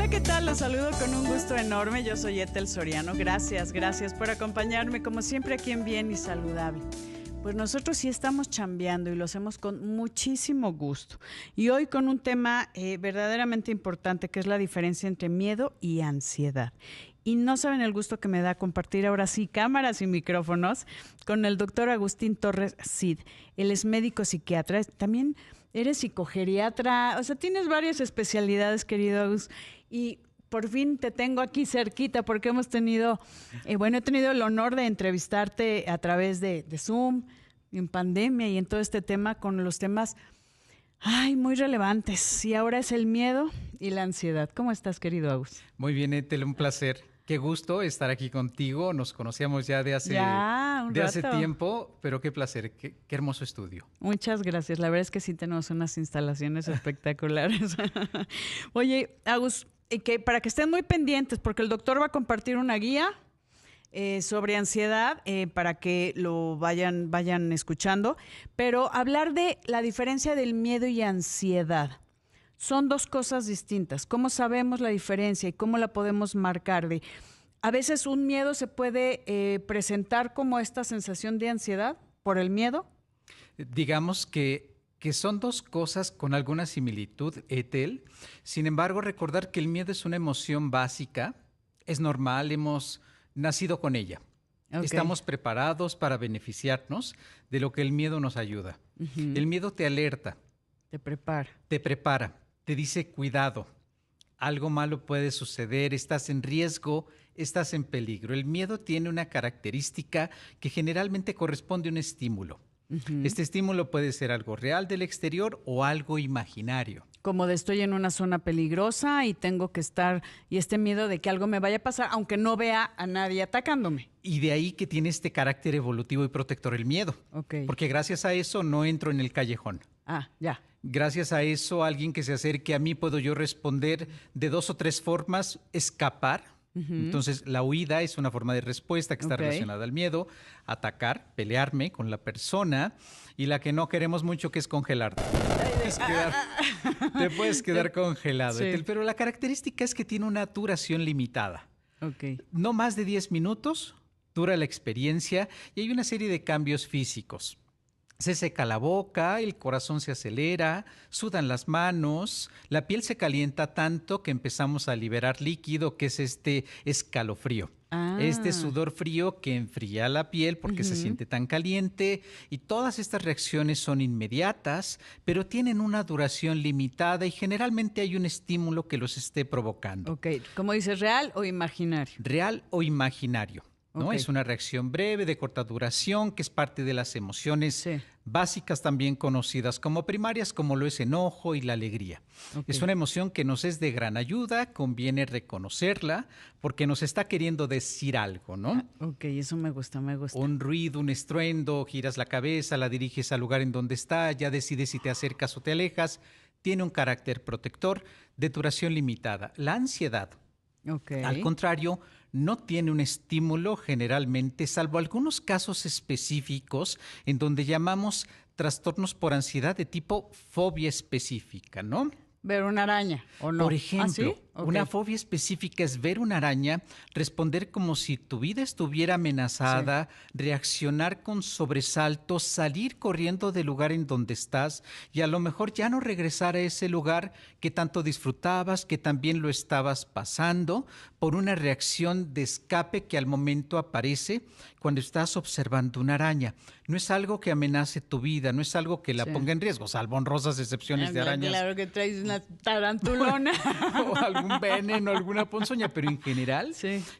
Hola, ¿qué tal? Los saludo con un gusto enorme. Yo soy Ethel Soriano. Gracias por acompañarme como siempre aquí en Bien y Saludable. Pues nosotros sí estamos chambeando y lo hacemos con muchísimo gusto. Y hoy con un tema verdaderamente importante, que es la diferencia entre miedo y ansiedad. Y no saben el gusto que me da compartir ahora sí cámaras y micrófonos con el doctor Agustín Torres Cid. Él es médico psiquiatra, también eres psicogeriatra, o sea, tienes varias especialidades, querido Agus, y por fin te tengo aquí cerquita porque hemos tenido, he tenido el honor de entrevistarte a través de Zoom, en pandemia y en todo este tema con los temas, muy relevantes. Y ahora es el miedo y la ansiedad. ¿Cómo estás, querido Agus? Muy bien, Ethel, un placer. Qué gusto estar aquí contigo. Nos conocíamos ya de hace tiempo, pero qué placer, qué hermoso estudio. Muchas gracias. La verdad es que sí tenemos unas instalaciones espectaculares. Oye, Agus, para que estén muy pendientes, porque el doctor va a compartir una guía sobre ansiedad para que lo vayan escuchando, pero hablar de la diferencia del miedo y ansiedad. Son dos cosas distintas. ¿Cómo sabemos la diferencia y cómo la podemos marcar? A veces un miedo se puede presentar como esta sensación de ansiedad por el miedo. Digamos que son dos cosas con alguna similitud, Ethel. Sin embargo, recordar que el miedo es una emoción básica, es normal, hemos nacido con ella. Okay. Estamos preparados para beneficiarnos de lo que el miedo nos ayuda. Uh-huh. El miedo te alerta. Te prepara. Te dice cuidado, algo malo puede suceder, estás en riesgo, estás en peligro. El miedo tiene una característica que generalmente corresponde a un estímulo. Uh-huh. Este estímulo puede ser algo real del exterior o algo imaginario. Como de estoy en una zona peligrosa y tengo que estar, y este miedo de que algo me vaya a pasar, aunque no vea a nadie atacándome. Y de ahí que tiene este carácter evolutivo y protector el miedo. Okay. Porque gracias a eso no entro en el callejón. Ya. Gracias a eso, alguien que se acerque a mí, puedo yo responder de 2 o 3 formas, escapar. Uh-huh. Entonces, la huida es una forma de respuesta que está relacionada al miedo, atacar, pelearme con la persona, y la que no queremos mucho, que es congelar. Te puedes quedar congelado. Sí. Pero la característica es que tiene una duración limitada. Okay. No más de 10 minutos dura la experiencia y hay una serie de cambios físicos. Se seca la boca, el corazón se acelera, sudan las manos, la piel se calienta tanto que empezamos a liberar líquido, que es este escalofrío. Este sudor frío que enfría la piel porque se siente tan caliente, y todas estas reacciones son inmediatas, pero tienen una duración limitada y generalmente hay un estímulo que los esté provocando. Ok, ¿cómo dices, real o imaginario? Real o imaginario. ¿No? Okay. Es una reacción breve, de corta duración, que es parte de las emociones básicas, también conocidas como primarias, como lo es enojo y la alegría. Okay. Es una emoción que nos es de gran ayuda, conviene reconocerla, porque nos está queriendo decir algo, ¿no? Ok, eso me gusta. Un ruido, un estruendo, giras la cabeza, la diriges al lugar en donde está, ya decides si te acercas o te alejas. Tiene un carácter protector de duración limitada. La ansiedad, al contrario, no tiene un estímulo generalmente, salvo algunos casos específicos en donde llamamos trastornos por ansiedad de tipo fobia específica, ¿no? Ver una araña, ¿o no? Por ejemplo, ¿sí? Okay. Una fobia específica es ver una araña, responder como si tu vida estuviera amenazada, reaccionar con sobresaltos, salir corriendo del lugar en donde estás y a lo mejor ya no regresar a ese lugar que tanto disfrutabas, que también lo estabas pasando, por una reacción de escape que al momento aparece cuando estás observando una araña. No es algo que amenace tu vida, no es algo que la ponga en riesgo, salvo honrosas excepciones de arañas. Claro que traes una tarantulona. O algún veneno, alguna ponzoña, pero en general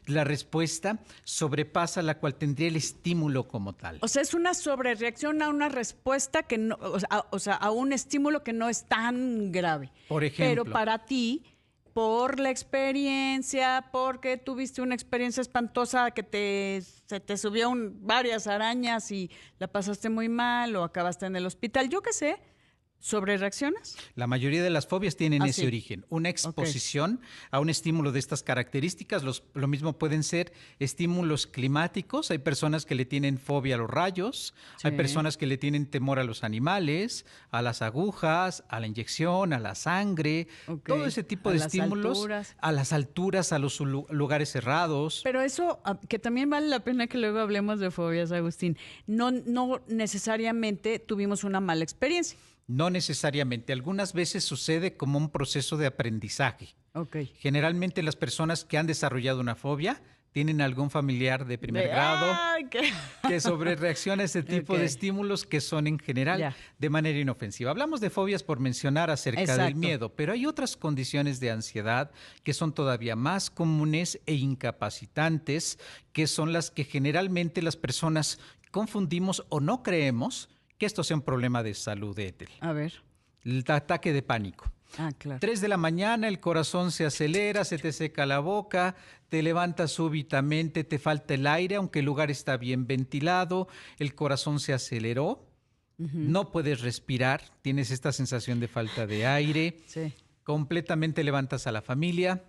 la respuesta sobrepasa la cual tendría el estímulo como tal. O sea, es una sobrereacción a una respuesta que no, a un estímulo que no es tan grave. Por ejemplo. Pero para ti, por la experiencia, porque tuviste una experiencia espantosa que se te subió varias arañas y la pasaste muy mal o acabaste en el hospital, yo qué sé, ¿Sobre reacciones? La mayoría de las fobias tienen ese sí. origen, una exposición a un estímulo de estas características. Lo mismo pueden ser estímulos climáticos. Hay personas que le tienen fobia a los rayos, Sí. hay personas que le tienen temor a los animales, a las agujas, a la inyección, a la sangre, Ok. todo ese tipo A de las estímulos, alturas. a las alturas, a los lugares cerrados. Pero eso, que también vale la pena que luego hablemos de fobias, Agustín. No necesariamente tuvimos una mala experiencia. No necesariamente, algunas veces sucede como un proceso de aprendizaje. Ok. Generalmente las personas que han desarrollado una fobia tienen algún familiar de primer grado ¡Ay, qué! que sobrereacciona a este tipo Ok. de estímulos que son en general Ya. de manera inofensiva. Hablamos de fobias por mencionar acerca del Exacto. miedo, pero hay otras condiciones de ansiedad que son todavía más comunes e incapacitantes, que son las que generalmente las personas confundimos o no creemos que esto sea un problema de salud, Ethel. A ver. El ataque de pánico. Ah, claro. 3 de la mañana, el corazón se acelera, se te seca la boca, te levantas súbitamente, te falta el aire, aunque el lugar está bien ventilado, el corazón se aceleró, no puedes respirar, tienes esta sensación de falta de aire, Sí. completamente levantas a la familia,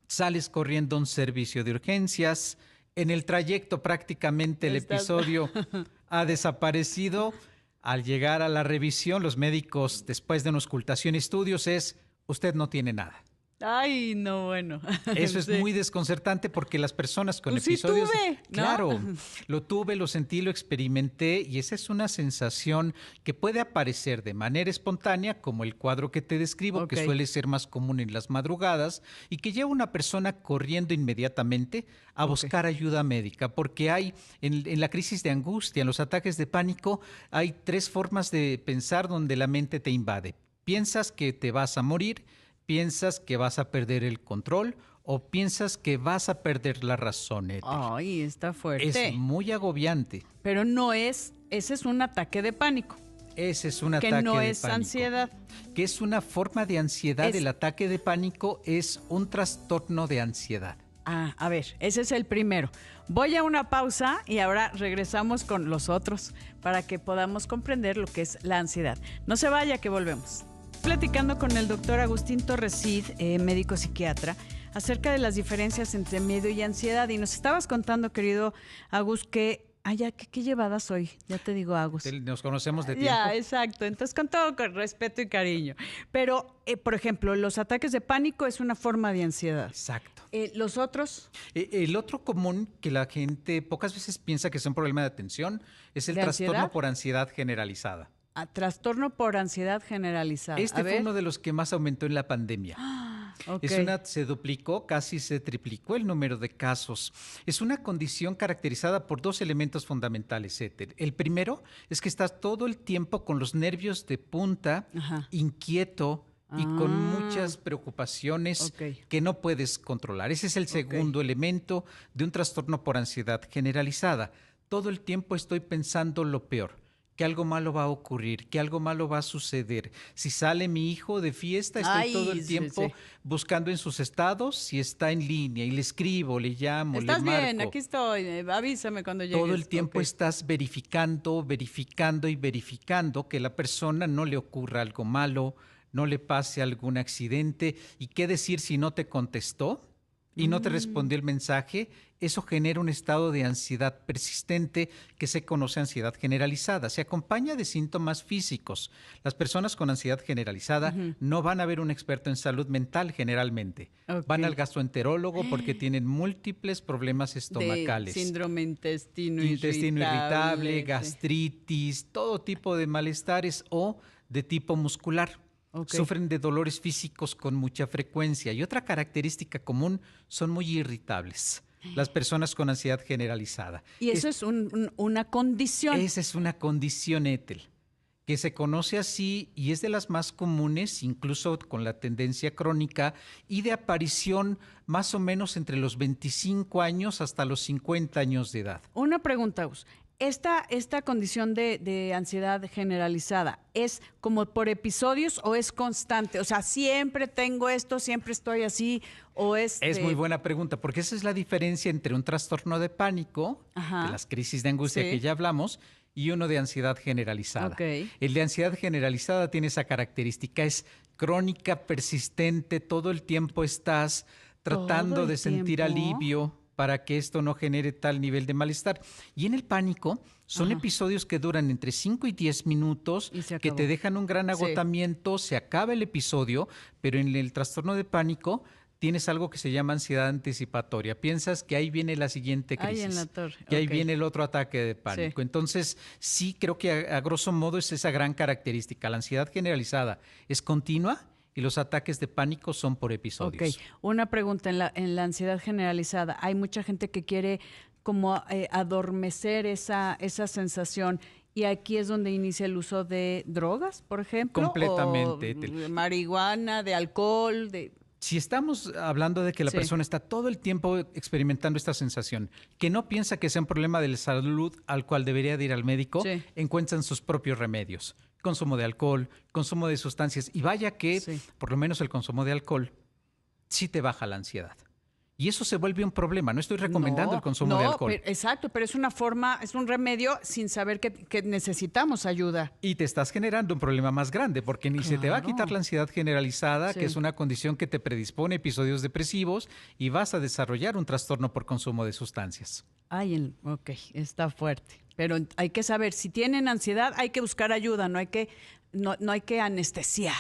sales corriendo a un servicio de urgencias, en el trayecto prácticamente el episodio ha desaparecido. Al llegar a la revisión, los médicos, después de una auscultación y estudios, usted no tiene nada. Ay, no, bueno. Eso es Sí. muy desconcertante porque las personas con Pues sí episodios... tuve, ¿no? Claro, lo tuve, lo sentí, lo experimenté y esa es una sensación que puede aparecer de manera espontánea, como el cuadro que te describo, Ok. que suele ser más común en las madrugadas y que lleva a una persona corriendo inmediatamente a buscar ayuda médica, porque hay en la crisis de angustia, en los ataques de pánico, hay 3 formas de pensar donde la mente te invade. Piensas que te vas a morir, piensas que vas a perder el control o piensas que vas a perder la razón, Ethel. Ay, está fuerte. Es muy agobiante. Pero no es, ese es un ataque de pánico, Ese es un que ataque no de es pánico. ansiedad. Que es una forma de ansiedad. Es- El ataque de pánico es un trastorno de ansiedad. Ah, a ver, ese es el primero. Voy a una pausa y ahora regresamos con los otros para que podamos comprender lo que es la ansiedad. No se vaya, que volvemos. Platicando con el doctor Agustín Torres Cid, médico psiquiatra, acerca de las diferencias entre miedo y ansiedad. Y nos estabas contando, querido Agus, que... ¿qué llevadas hoy? Ya te digo, Agus. Nos conocemos de tiempo. Ya, exacto. Entonces, con todo con respeto y cariño. Pero, por ejemplo, los ataques de pánico es una forma de ansiedad. Exacto. Los otros, El otro común que la gente pocas veces piensa que es un problema de atención es el ¿De trastorno ansiedad? por ansiedad generalizada. trastorno por ansiedad generalizada. Este A fue ver. uno de los que más aumentó en la pandemia. Ok. Se duplicó, casi se triplicó el número de casos. Es una condición caracterizada por 2 elementos fundamentales, Ethel. El primero es que estás todo el tiempo con los nervios de punta, Ajá. inquieto y con Ah. muchas preocupaciones Ok. que no puedes controlar. Ese es el segundo elemento de un trastorno por ansiedad generalizada. Todo el tiempo estoy pensando lo peor, que algo malo va a ocurrir, que algo malo va a suceder. Si sale mi hijo de fiesta, estoy Ay, todo el sí, tiempo sí. buscando en sus estados si está en línea y le escribo, le llamo, ¿Estás le marco. bien? Aquí estoy. Avísame cuando llegues. Todo el tiempo Ok. estás verificando y verificando que la persona no le ocurra algo malo, no le pase algún accidente. ¿Y qué decir si no te contestó y no te respondió el mensaje? Eso genera un estado de ansiedad persistente que se conoce ansiedad generalizada. Se acompaña de síntomas físicos. Las personas con ansiedad generalizada no van a ver un experto en salud mental generalmente. Ok. Van al gastroenterólogo porque tienen múltiples problemas estomacales. De síndrome intestino Intestino irritable, sí. gastritis, todo tipo de malestares o de tipo muscular. Ok. Sufren de dolores físicos con mucha frecuencia y otra característica común, son muy irritables. Las personas con ansiedad generalizada. Y eso es una condición. Esa es una condición, Ethel, que se conoce así y es de las más comunes, incluso con la tendencia crónica y de aparición más o menos entre los 25 años hasta los 50 años de edad. Una pregunta, Gus. ¿Esta condición de ansiedad generalizada es como por episodios o es constante? O sea, ¿siempre tengo esto, siempre estoy así? ¿O Es muy buena pregunta, porque esa es la diferencia entre un trastorno de pánico, Ajá. de las crisis de angustia Sí. que ya hablamos, y uno de ansiedad generalizada. Ok. El de ansiedad generalizada tiene esa característica, es crónica, persistente, todo el tiempo estás tratando ¿Todo el de sentir tiempo? alivio para que esto no genere tal nivel de malestar. Y en el pánico son Ajá. episodios que duran entre 5 y 10 minutos, Y se que te acabó. dejan un gran Sí. agotamiento, se acaba el episodio, pero en el trastorno de pánico tienes algo que se llama ansiedad anticipatoria. Piensas que ahí viene la siguiente Ahí crisis, en la torre. que ahí Ok. viene el otro ataque de pánico. Sí. Entonces, sí creo que a grosso modo es esa gran característica. La ansiedad generalizada es continua y los ataques de pánico son por episodios. Ok, una pregunta en la ansiedad generalizada. Hay mucha gente que quiere como adormecer esa sensación y aquí es donde inicia el uso de drogas, por ejemplo. Completamente, O Ethel. marihuana, de alcohol, de... Si estamos hablando de que la Sí. persona está todo el tiempo experimentando esta sensación, que no piensa que sea un problema de salud al cual debería de ir al médico, Sí. encuentran sus propios remedios. Consumo de alcohol, consumo de sustancias. Y vaya que, Sí. por lo menos el consumo de alcohol, sí te baja la ansiedad. Y eso se vuelve un problema. No estoy recomendando el consumo de alcohol. Exacto, pero es una forma, es un remedio sin saber que necesitamos ayuda. Y te estás generando un problema más grande, porque ni se te va a quitar Claro. la ansiedad generalizada, Sí. que es una condición que te predispone a episodios depresivos, y vas a desarrollar un trastorno por consumo de sustancias. Ay, ok, está fuerte. Pero hay que saber, si tienen ansiedad, hay que buscar ayuda, no hay que anestesiar.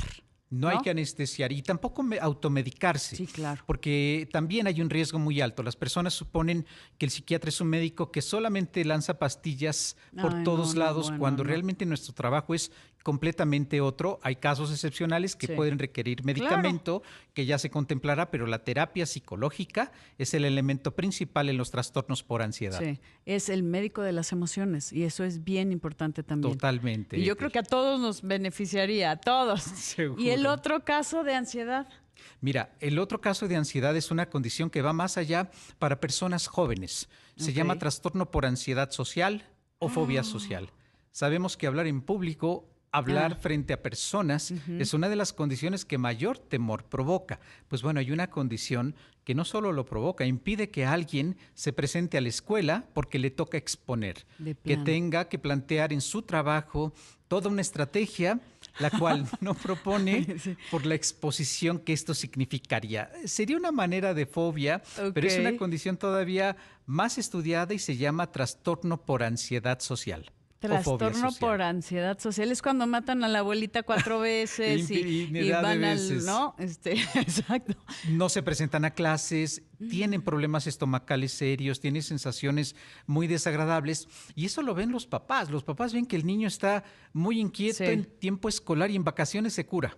No hay que anestesiar y tampoco automedicarse. Sí, claro. Porque también hay un riesgo muy alto. Las personas suponen que el psiquiatra es un médico que solamente lanza pastillas por Ay, todos no, no, lados, bueno, cuando no. realmente nuestro trabajo es completamente otro. Hay casos excepcionales que Sí. pueden requerir medicamento, que ya se contemplará, pero la terapia psicológica es el elemento principal en los trastornos por ansiedad. Sí, es el médico de las emociones y eso es bien importante también. Totalmente. Y yo creo que a todos nos beneficiaría, a todos. Seguro. Y el otro caso de ansiedad. Mira, el otro caso de ansiedad es una condición que va más allá para personas jóvenes. Se Ok. llama trastorno por ansiedad social o fobia social. Sabemos que hablar en público, hablar frente a personas, es una de las condiciones que mayor temor provoca. Pues bueno, hay una condición que no solo lo provoca, impide que alguien se presente a la escuela porque le toca exponer, De que plano. tenga que plantear en su trabajo toda una estrategia, la cual no propone por la exposición que esto significaría. Sería una manera de fobia, pero es una Ok. condición todavía más estudiada y se llama trastorno por ansiedad social. o fobia Trastorno social. por ansiedad social es cuando matan a la abuelita 4 veces y Infinidad de van veces. ¿no? Exacto. No se presentan a clases, tienen problemas estomacales serios, tienen sensaciones muy desagradables y eso lo ven los papás. Los papás ven que el niño está muy inquieto Sí. en tiempo escolar y en vacaciones se cura.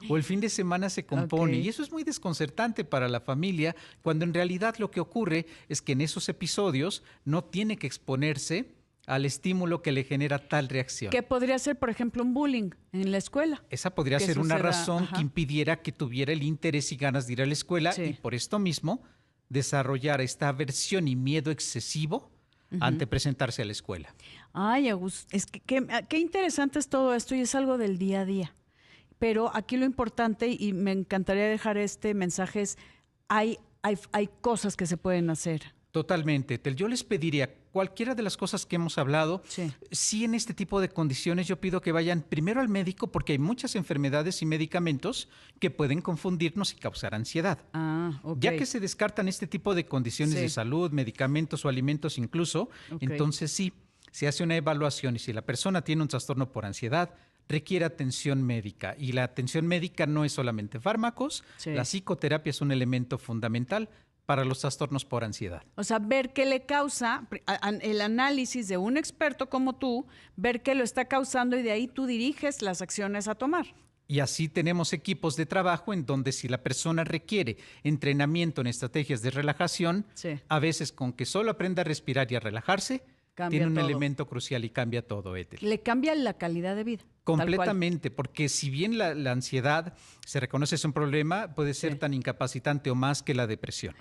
O el fin de semana se compone. Ok. Y eso es muy desconcertante para la familia, cuando en realidad lo que ocurre es que en esos episodios no tiene que exponerse al estímulo que le genera tal reacción. ¿Qué podría ser, por ejemplo, un bullying en la escuela? Esa podría que ser una suceda, razón ajá. que impidiera que tuviera el interés y ganas de ir a la escuela Sí. y por esto mismo desarrollar esta aversión y miedo excesivo ante presentarse a la escuela. Ay, Agus, es que qué interesante es todo esto y es algo del día a día. Pero aquí lo importante, y me encantaría dejar este mensaje, es hay cosas que se pueden hacer. Totalmente, Tel. Yo les pediría, cualquiera de las cosas que hemos hablado, Sí. sí en este tipo de condiciones yo pido que vayan primero al médico porque hay muchas enfermedades y medicamentos que pueden confundirnos y causar ansiedad. Ah, ok. Ya que se descartan este tipo de condiciones Sí. de salud, medicamentos o alimentos incluso, Ok. entonces sí, se hace una evaluación y si la persona tiene un trastorno por ansiedad, requiere atención médica. Y la atención médica no es solamente fármacos, Sí. la psicoterapia es un elemento fundamental para los trastornos por ansiedad. O sea, ver qué le causa, el análisis de un experto como tú, ver qué lo está causando y de ahí tú diriges las acciones a tomar. Y así tenemos equipos de trabajo en donde si la persona requiere entrenamiento en estrategias de relajación, Sí. a veces con que solo aprenda a respirar y a relajarse, Cambia tiene un todo. elemento crucial y cambia todo, Ethel. Le cambia la calidad de vida. tal cual. Completamente, porque si bien la ansiedad se reconoce es un problema, puede ser Sí. tan incapacitante o más que la depresión.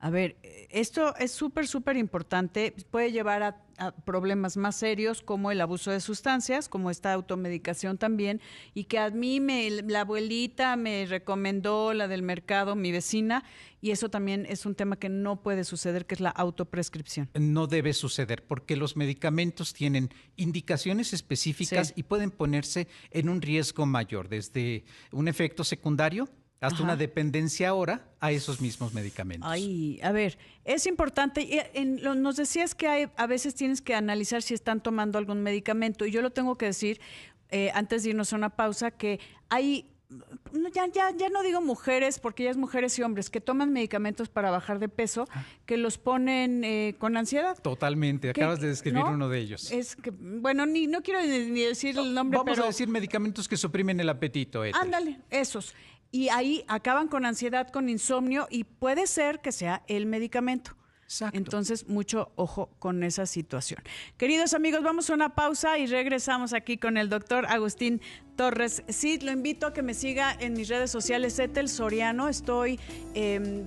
A ver, esto es súper importante. Puede llevar a problemas más serios como el abuso de sustancias, como esta automedicación también, y que a mí la abuelita me recomendó la del mercado, mi vecina, y eso también es un tema que no puede suceder, que es la autoprescripción. No debe suceder porque los medicamentos tienen indicaciones específicas Sí. y pueden ponerse en un riesgo mayor, desde un efecto secundario hasta Ajá. una dependencia ahora a esos mismos medicamentos. Ay, a ver, es importante, nos decías que a veces tienes que analizar si están tomando algún medicamento, y yo lo tengo que decir antes de irnos a una pausa, que hay, ya no digo mujeres, porque ya es mujeres y hombres, que toman medicamentos para bajar de peso, que los ponen con ansiedad. Totalmente, acabas de describir ¿No? uno de ellos. Es que, bueno, no quiero ni decir el nombre, Vamos pero a decir medicamentos que suprimen el apetito, Ethel. ándale, esos. Y ahí acaban con ansiedad, con insomnio, y puede ser que sea el medicamento. Exacto. Entonces, mucho ojo con esa situación. Queridos amigos, vamos a una pausa y regresamos aquí con el doctor Agustín Torres. Sí, lo invito a que me siga en mis redes sociales, Ethel Soriano. Estoy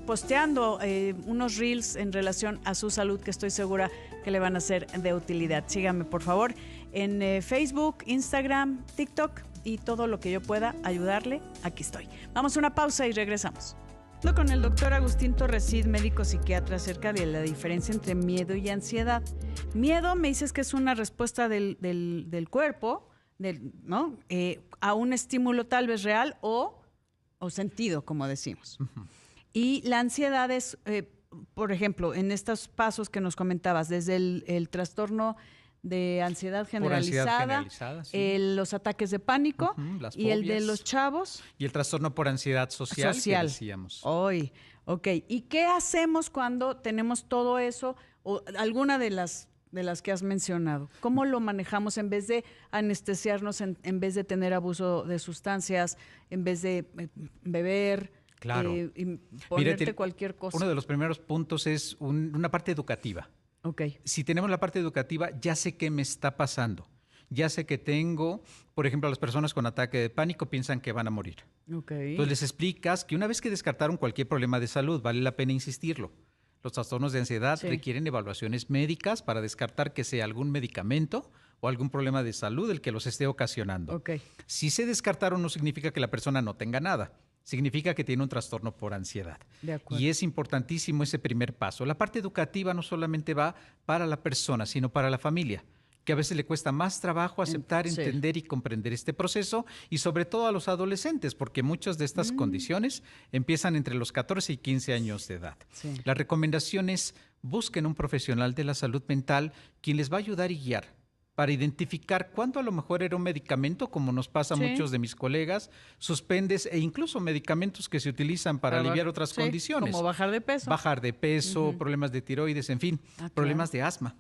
posteando unos reels en relación a su salud que estoy segura que le van a ser de utilidad. Síganme, por favor, en Facebook, Instagram, TikTok, y todo lo que yo pueda ayudarle, aquí estoy. Vamos a una pausa y regresamos. Con el doctor Agustín Torres Cid, médico psiquiatra, acerca de la diferencia entre miedo y ansiedad. Miedo, me dices que es una respuesta del cuerpo, ¿no? A un estímulo tal vez real o sentido, como decimos. Uh-huh. Y la ansiedad es, por ejemplo, en estos pasos que nos comentabas, desde el trastorno de ansiedad generalizada, sí. Los ataques de pánico, las fobias, y el de los chavos. Y el trastorno por ansiedad social. Que decíamos. Hoy, ok. ¿Y qué hacemos cuando tenemos todo eso o alguna de las que has mencionado? ¿Cómo lo manejamos en vez de anestesiarnos, en vez de tener abuso de sustancias, en vez de beber? Claro. Y ponerte cualquier cosa. Uno de los primeros puntos es una parte educativa. Okay. Si tenemos la parte educativa, ya sé qué me está pasando. Ya sé que tengo, por ejemplo, las personas con ataque de pánico piensan que van a morir. Okay. Entonces les explicas que una vez que descartaron cualquier problema de salud, vale la pena insistirlo. Los trastornos de ansiedad requieren evaluaciones médicas para descartar que sea algún medicamento o algún problema de salud el que los esté ocasionando. Okay. Si se descartaron, no significa que la persona no tenga nada. Significa que tiene un trastorno por ansiedad. De acuerdo. Y es importantísimo ese primer paso. La parte educativa no solamente va para la persona, sino para la familia, que a veces le cuesta más trabajo aceptar, entender y comprender este proceso, y sobre todo a los adolescentes, porque muchas de estas condiciones empiezan entre los 14 y 15 años de edad. Sí. La recomendación es busquen un profesional de la salud mental quien les va a ayudar y guiar para identificar cuándo a lo mejor era un medicamento, como nos pasa a muchos de mis colegas, suspendes e incluso medicamentos que se utilizan para aliviar otras condiciones. Como bajar de peso. Bajar de peso, problemas de tiroides, en fin, problemas de asma.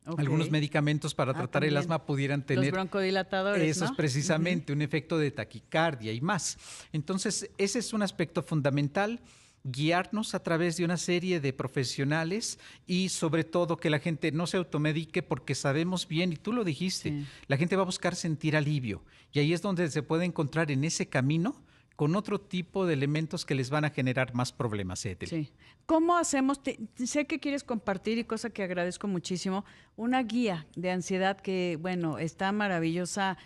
Okay. Algunos medicamentos para tratar el asma pudieran tener... Los broncodilatadores, eso es precisamente un efecto de taquicardia y más. Entonces, ese es un aspecto fundamental. Guiarnos a través de una serie de profesionales y sobre todo que la gente no se automedique, porque sabemos bien, y tú lo dijiste, la gente va a buscar sentir alivio, y ahí es donde se puede encontrar en ese camino con otro tipo de elementos que les van a generar más problemas, Ethel. Sí. ¿Cómo hacemos? Sé que quieres compartir, y cosa que agradezco muchísimo, una guía de ansiedad que, bueno, está maravillosa,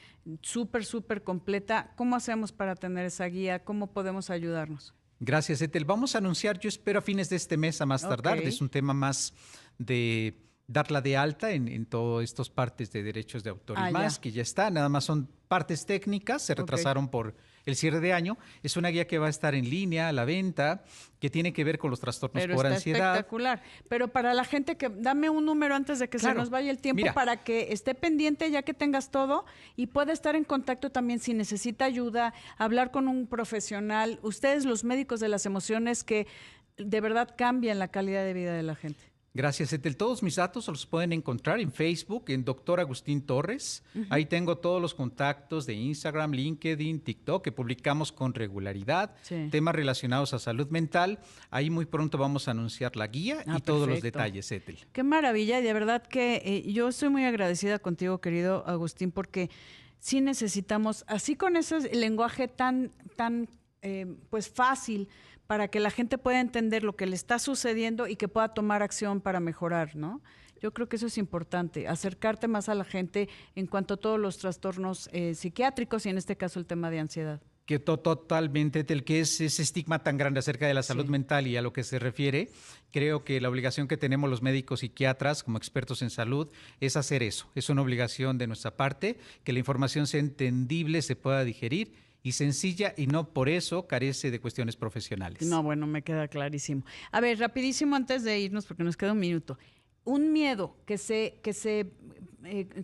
súper completa. ¿Cómo hacemos para tener esa guía? ¿Cómo podemos ayudarnos? Gracias, Ethel. Vamos a anunciar, yo espero a fines de este mes a más tardar. Es un tema más de darla de alta en todas estas partes de derechos de autor y más, que ya está. Nada más son partes técnicas, se retrasaron por el cierre de año. Es una guía que va a estar en línea, a la venta, que tiene que ver con los trastornos por ansiedad. Espectacular. Pero para la gente que... Dame un número antes de que se nos vaya el tiempo, para que esté pendiente ya que tengas todo y pueda estar en contacto también si necesita ayuda, hablar con un profesional. Ustedes, los médicos de las emociones, que de verdad cambian la calidad de vida de la gente. Gracias, Ethel. Todos mis datos los pueden encontrar en Facebook, en Dr. Agustín Torres. Ahí tengo todos los contactos de Instagram, LinkedIn, TikTok, que publicamos con regularidad, temas relacionados a salud mental. Ahí muy pronto vamos a anunciar la guía y todos los detalles, Ethel. Qué maravilla, y de verdad que yo estoy muy agradecida contigo, querido Agustín, porque sí necesitamos, así con ese lenguaje tan pues fácil para que la gente pueda entender lo que le está sucediendo y que pueda tomar acción para mejorar, ¿no? Yo creo que eso es importante, acercarte más a la gente en cuanto a todos los trastornos psiquiátricos y en este caso el tema de ansiedad. Que totalmente, del que es ese estigma tan grande acerca de la salud mental y a lo que se refiere, creo que la obligación que tenemos los médicos psiquiatras como expertos en salud es hacer eso. Es una obligación de nuestra parte, que la información sea entendible, se pueda digerir y sencilla y no por eso carece de cuestiones profesionales. No, bueno, me queda clarísimo. A ver, rapidísimo antes de irnos porque nos queda un minuto. Un miedo que se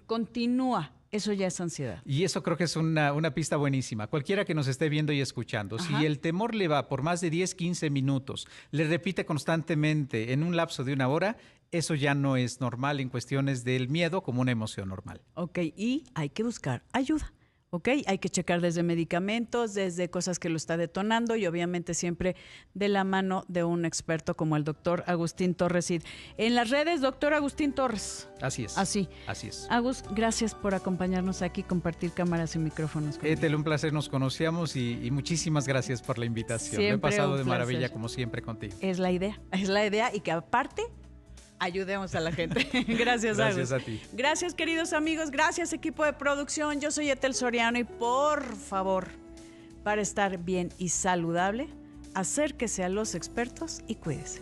continúa. Eso ya es ansiedad. Y eso creo que es una pista buenísima. Cualquiera que nos esté viendo y escuchando, Ajá. si el temor le va por más de 10, 15 minutos, le repite constantemente en un lapso de 1 hora, eso ya no es normal en cuestiones del miedo como una emoción normal. Ok, y hay que buscar ayuda. ¿Ok? Hay que checar desde medicamentos, desde cosas que lo está detonando y obviamente siempre de la mano de un experto como el doctor Agustín Torres Cid. En las redes, doctor Agustín Torres. Así es. Así. Así es. Agus, gracias por acompañarnos aquí, compartir cámaras y micrófonos conmigo. Etel, un placer, nos conocíamos y muchísimas gracias por la invitación. Lo he Siempre pasado un de placer. maravilla como siempre contigo. Es la idea y que aparte ayudemos a la gente. Gracias, Gracias Agus. a ti. Gracias, queridos amigos. Gracias, equipo de producción. Yo soy Etel Soriano y por favor, para estar bien y saludable, acérquese a los expertos y cuídese.